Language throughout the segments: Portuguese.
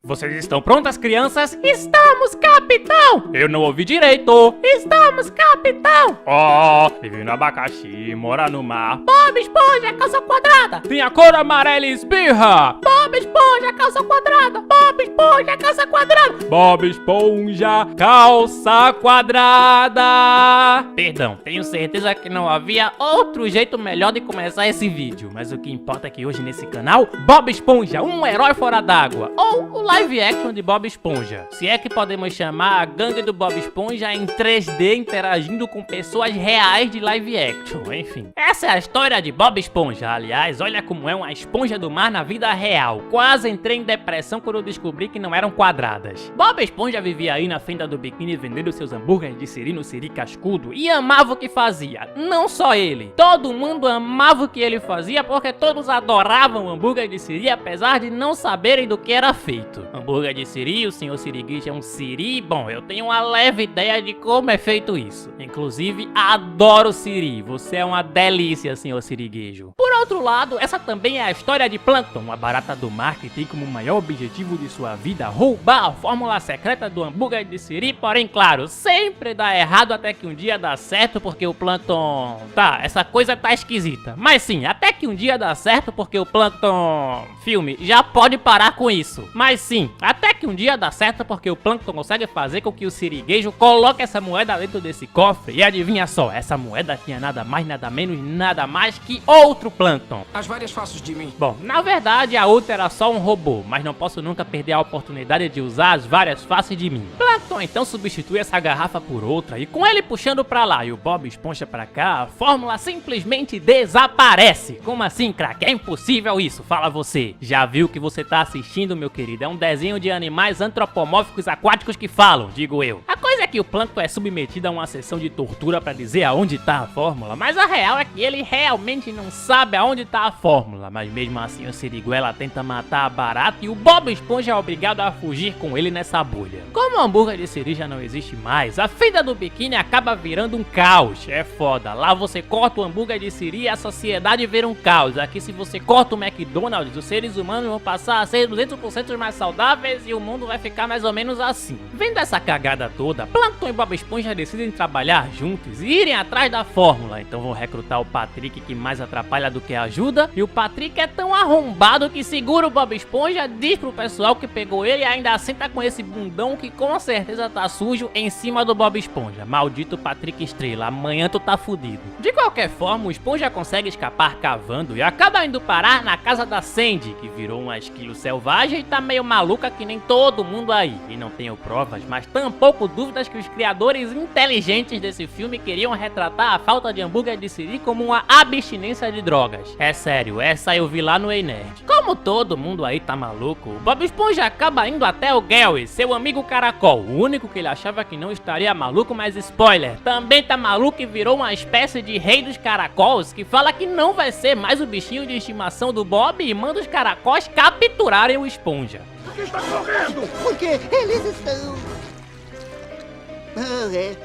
Vocês estão prontas, crianças? Estamos, capitão! Eu não ouvi direito. Estamos, capitão! Ó, vive no abacaxi, mora no mar. Bob Esponja, calça quadrada. Tem a cor amarela e espirra. Bob Esponja, calça quadrada. Bob Esponja, calça quadrada. Bob Esponja, calça quadrada. Perdão, tenho certeza que não havia outro jeito melhor de começar esse vídeo. Mas o que importa é que hoje nesse canal, Bob Esponja, um herói fora d'água. Ou o live action de Bob Esponja. Se é que podemos chamar a gangue do Bob Esponja em 3D interagindo com pessoas reais de live action. Enfim, essa é a história de Bob Esponja. Aliás, olha como é uma esponja do mar na vida real. Quase entrei em depressão quando eu descobri que não eram quadradas. Bob Esponja vivia aí na fenda do biquíni vendendo seus hambúrgueres de siri no siri cascudo e amava o que fazia. Não só ele. Todo mundo amava o que ele fazia porque todos adoravam o hambúrguer de siri apesar de não saberem do que era feito. Hambúrguer de siri, o senhor siriguejo é um siri? Bom, eu tenho uma leve ideia de como é feito isso. Inclusive, adoro siri. Você é uma delícia, senhor siriguejo. Por outro lado, essa também é a história de Plankton, uma barata do mar que tem como maior objetivo de sua vida roubar a fórmula secreta do hambúrguer de siri, porém, claro, sempre dá errado até que um dia dá certo porque o Plankton... Tá, essa coisa tá esquisita. Mas sim, até que um dia dá certo porque o Plankton... Filme, já pode parar com isso. Mas sim, até que um dia dá certo porque o Plankton consegue fazer com que o siriguejo coloque essa moeda dentro desse cofre. E adivinha só, essa moeda tinha nada mais, nada menos, nada mais que outro Plankton. As várias faces de mim. Bom, na verdade a outra era só um robô, mas não posso nunca perder a oportunidade de usar as várias faces de mim. Plankton então substitui essa garrafa por outra e com ele puxando pra lá e o Bob Esponja pra cá, a fórmula simplesmente desaparece. Como assim, craque? É impossível isso, fala você. Já viu o que você tá assistindo, meu querido? É um desenho de animais antropomórficos aquáticos que falam, digo eu. A coisa é que o Plankton é submetido a uma sessão de tortura pra dizer aonde tá a fórmula, mas a real é que ele realmente não sabe aonde tá a fórmula. Mas mesmo assim o Siriguela tenta matar a barata e o Bob Esponja é obrigado a fugir com ele nessa bolha. Como o hambúrguer de siri já não existe mais, a fenda do biquíni acaba virando um caos. É foda, lá você corta o hambúrguer de siri e a sociedade vira um caos. Aqui se você corta o McDonald's, os seres humanos vão passar a ser 200% mais saudáveis e o mundo vai ficar mais ou menos assim. Vendo essa cagada toda, Plankton e Bob Esponja decidem trabalhar juntos e irem atrás da fórmula. Então vão recrutar o Patrick, que mais atrapalha do que ajuda, e o Patrick é tão arrombado que segura o Bob Esponja, diz pro pessoal que pegou ele e ainda assim tá com esse bundão que com certeza tá sujo em cima do Bob Esponja. Maldito Patrick Estrela, amanhã tu tá fudido. De qualquer forma, o Esponja consegue escapar cavando e acaba indo parar na casa da Sandy, que virou uma esquilo selvagem e tá meio maluca que nem todo mundo aí. E não tenho provas, mas tampouco dúvidas que os criadores inteligentes desse filme queriam retratar a falta de hambúrguer de siri como uma abstinência de drogas. É sério, essa eu vi lá no Ei Nerd. Como todo mundo aí tá maluco, o Bob Esponja acaba indo até o Gary, seu amigo caracol, o único que ele achava que não estaria maluco, mas spoiler, também tá maluco e virou uma espécie de rei dos caracols que fala que não vai ser mais o bichinho de estimação do Bob e manda os caracóis capturarem o Esponja. Por que está correndo? Porque eles estão...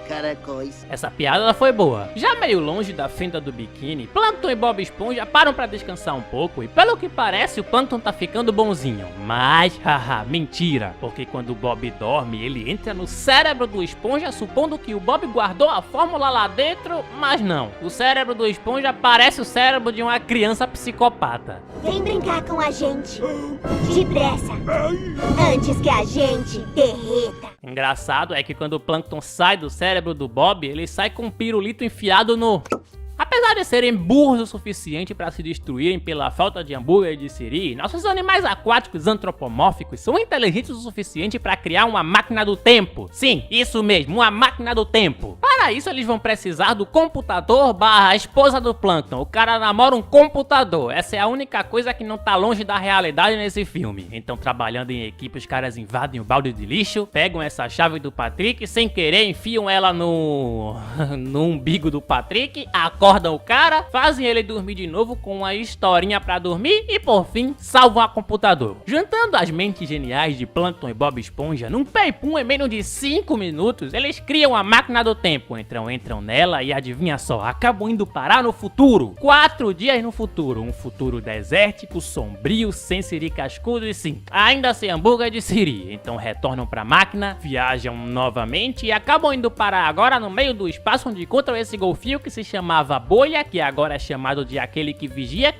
caracóis. Essa piada foi boa. Já meio longe da fenda do biquíni, Plankton e Bob Esponja param pra descansar um pouco e pelo que parece o Plankton tá ficando bonzinho. Mas, haha, mentira. Porque quando o Bob dorme, ele entra no cérebro do Esponja supondo que o Bob guardou a fórmula lá dentro, mas não. O cérebro do Esponja parece o cérebro de uma criança psicopata. Vem brincar com a gente. Depressa. Antes que a gente derreta. Engraçado é que quando o Plankton sai do cérebro do Bob, ele sai com um pirulito enfiado no... Apesar de serem burros o suficiente para se destruírem pela falta de hambúrguer de siri, nossos animais aquáticos antropomórficos são inteligentes o suficiente para criar uma máquina do tempo. Sim, isso mesmo, uma máquina do tempo. Para isso eles vão precisar do computador barra esposa do Plankton. O cara namora um computador. Essa é a única coisa que não tá longe da realidade nesse filme. Então, trabalhando em equipe, os caras invadem o balde de lixo, pegam essa chave do Patrick, sem querer enfiam ela no umbigo do Patrick, acordam o cara, fazem ele dormir de novo com uma historinha pra dormir e por fim salvam a computador. Juntando as mentes geniais de Plankton e Bob Esponja, num peipum em menos de 5 minutos, eles criam a máquina do tempo. encontram entram nela e adivinha só, acabam indo parar no futuro. 4 dias no futuro, um futuro desértico, sombrio, sem siri cascudo e sim, ainda sem hambúrguer de siri. Então retornam pra máquina, viajam novamente e acabam indo parar agora no meio do espaço onde encontram esse golfinho que se chamava Bolha, que agora é chamado de aquele que vigia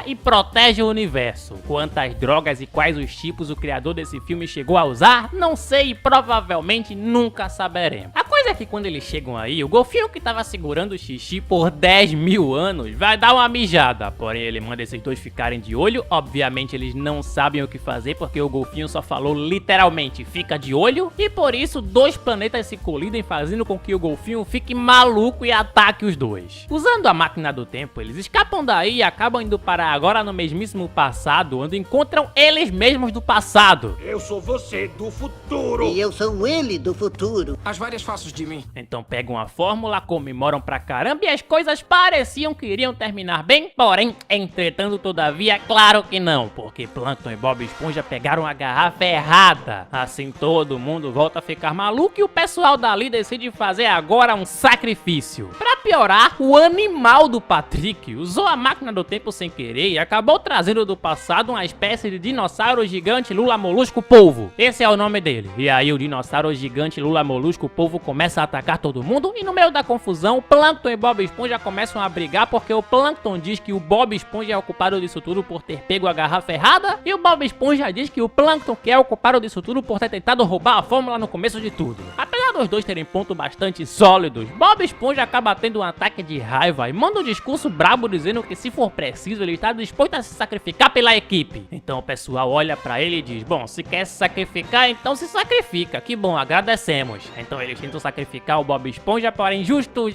e protege o universo. Quantas drogas e quais os tipos o criador desse filme chegou a usar, não sei e provavelmente nunca saberemos. A coisa é que quando eles chegam aí, o golfinho que tava segurando o xixi por 10.000 anos vai dar uma mijada, porém ele manda esses dois ficarem de olho. Obviamente eles não sabem o que fazer porque o golfinho só falou literalmente fica de olho, e por isso 2 planetas se colidem, fazendo com que o golfinho fique maluco e ataque os dois. Usando a máquina do tempo, eles escapam daí e acabam indo para agora no mesmíssimo passado, onde encontram eles mesmos do passado. Eu sou você do futuro. E eu sou ele do futuro. As várias faces de mim. Então pegam a fórmula, comemoram pra caramba e as coisas pareciam que iriam terminar bem, porém, entretanto, todavia, claro que não, porque Plankton e Bob Esponja pegaram a garrafa errada. Assim todo mundo volta a ficar maluco e o pessoal dali decide fazer agora um sacrifício. Pra piorar, o animal do Patrick usou a máquina do tempo sem querer e acabou trazendo do passado uma espécie de dinossauro gigante Lula Molusco Polvo. Esse é o nome dele. E aí o dinossauro gigante Lula Molusco Polvo começa a atacar todo mundo e no meio da confusão, Plankton e Bob Esponja começam a brigar porque o Plankton diz que o Bob Esponja é o culpado disso tudo por ter pego a garrafa errada e o Bob Esponja diz que o Plankton que é o culpado disso tudo por ter tentado roubar a fórmula no começo de tudo. Apesar dos dois terem pontos bastante sólidos, Bob Esponja acaba tendo um ataque de raiva e manda um discurso brabo dizendo que se for preciso ele está disposto a se sacrificar pela equipe. Então o pessoal olha pra ele e diz, bom, se quer se sacrificar, então se sacrifica, que bom, agradecemos. Então eles tentam sacrificar o Bob Esponja, porém justo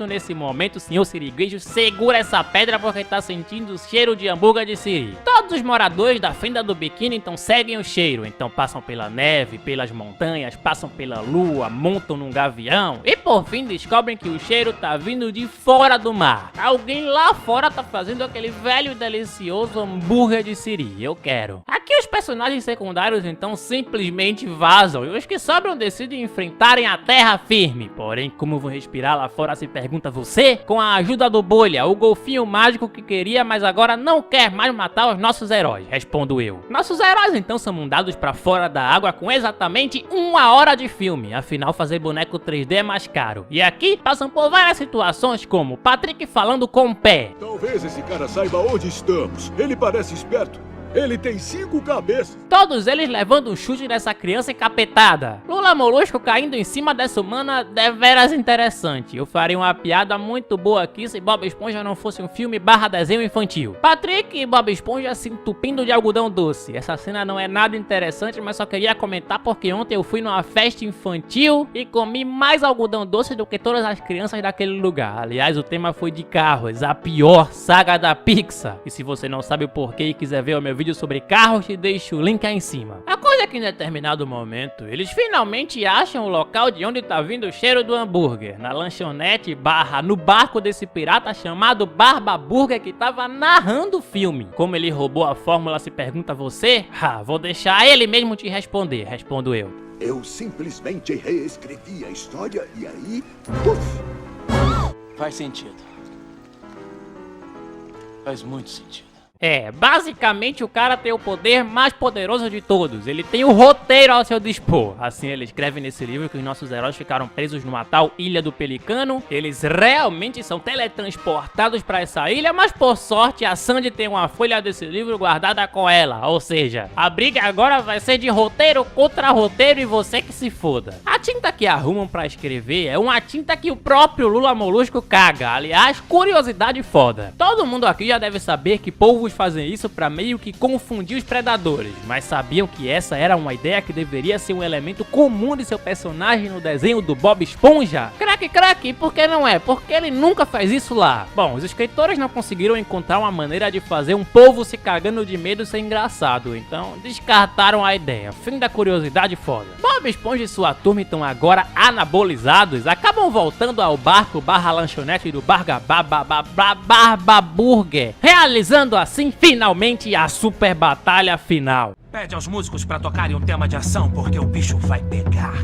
nesse momento o senhor Siriguejo segura essa pedra porque tá sentindo o cheiro de hambúrguer de siri. Todos os moradores da fenda do biquíni então seguem o cheiro, então passam pela neve, pelas montanhas, passam pela lua, montam num gavião e por fim descobrem que o cheiro tá vindo de fora do mar. Alguém lá fora tá fazendo aquele velho e delicioso hambúrguer de siri, eu quero. Aqui os personagens secundários então simplesmente vazam e os que sobram decidem enfrentarem a terra firme. Porém, como vou respirar lá fora, se pergunta você? Com a ajuda do Bolha, o golfinho mágico que queria, mas agora não quer mais matar os nossos heróis, respondo eu. Nossos heróis então são mandados pra fora da água com exatamente 1 hora de filme, afinal fazer boneco 3D é mais caro. E aqui passam por várias situações como Patrick falando com o pé. Talvez esse cara saiba onde estamos. Ele parece esperto. Ele tem 5 cabeças. Todos eles levando um chute dessa criança encapetada. Lula Molusco caindo em cima dessa humana deveras interessante. Eu faria uma piada muito boa aqui se Bob Esponja não fosse um filme / desenho infantil. Patrick e Bob Esponja se entupindo de algodão doce. Essa cena não é nada interessante, mas só queria comentar porque ontem eu fui numa festa infantil e comi mais algodão doce do que todas as crianças daquele lugar. Aliás, o tema foi de carros, a pior saga da Pixar. E se você não sabe o porquê e quiser ver o meu vídeo sobre carros, te deixo o link aí em cima. A coisa é que em determinado momento, eles finalmente acham o local de onde tá vindo o cheiro do hambúrguer, na lanchonete / no barco desse pirata chamado Barba Burger que tava narrando o filme. Como ele roubou a fórmula, se pergunta você? Vou deixar ele mesmo te responder, respondo eu. Eu simplesmente reescrevi a história e aí... Uf! Faz sentido. Faz muito sentido. Basicamente o cara tem o poder mais poderoso de todos. Ele tem o roteiro ao seu dispor. Assim ele escreve nesse livro que os nossos heróis ficaram presos numa tal Ilha do Pelicano. Eles realmente são teletransportados pra essa ilha, mas por sorte a Sandy tem uma folha desse livro guardada com ela. Ou seja, a briga agora vai ser de roteiro contra roteiro e você que se foda. A tinta que arrumam pra escrever é uma tinta que o próprio Lula Molusco caga. Aliás, curiosidade foda. Todo mundo aqui já deve saber que polvos fazem isso pra meio que confundir os predadores, mas sabiam que essa era uma ideia que deveria ser um elemento comum de seu personagem no desenho do Bob Esponja? Crack, por que não é? Porque ele nunca faz isso lá. Bom, os escritores não conseguiram encontrar uma maneira de fazer um polvo se cagando de medo ser engraçado, então descartaram a ideia. Fim da curiosidade foda. Bob Esponja e sua turma estão agora anabolizados, acabam voltando ao barco / lanchonete do Barba Burger, realizando assim finalmente a super batalha final. Pede aos músicos pra tocarem um tema de ação porque o bicho vai pegar.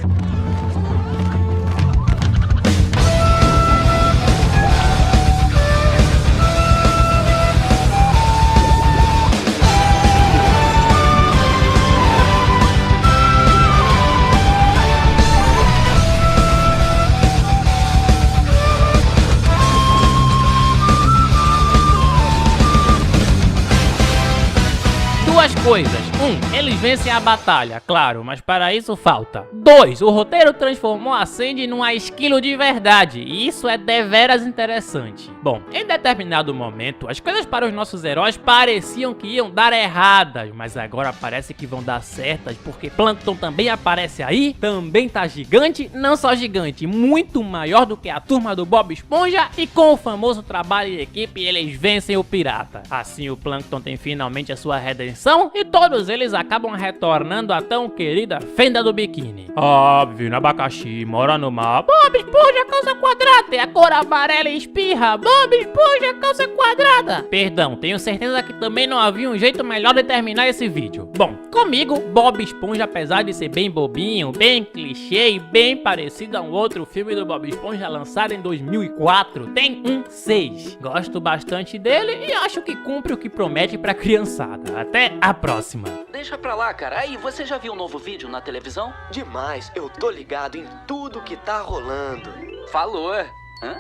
coisas. 1. Eles vencem a batalha, claro, mas para isso falta. 2. O roteiro transformou a Sandy numa esquilo de verdade, e isso é deveras interessante. Bom, em determinado momento, as coisas para os nossos heróis pareciam que iam dar erradas, mas agora parece que vão dar certas, porque Plankton também aparece aí, também tá gigante, não só gigante, muito maior do que a turma do Bob Esponja, e com o famoso trabalho de equipe eles vencem o pirata. Assim o Plankton tem finalmente a sua redenção e todos eles acabam retornando à tão querida fenda do biquíni. Óbvio, no abacaxi, mora no mar. Bob Esponja, calça quadrada, é a cor amarela e espirra. Bob Esponja, calça quadrada. Perdão, tenho certeza que também não havia um jeito melhor de terminar esse vídeo. Bom, comigo, Bob Esponja, apesar de ser bem bobinho, bem clichê e bem parecido a um outro filme do Bob Esponja lançado em 2004, tem um 6. Gosto bastante dele e acho que cumpre o que promete pra criançada. Até a próxima. Deixa pra lá, cara. Aí, você já viu um novo vídeo na televisão? Demais, eu tô ligado em tudo que tá rolando. Falou. Hã?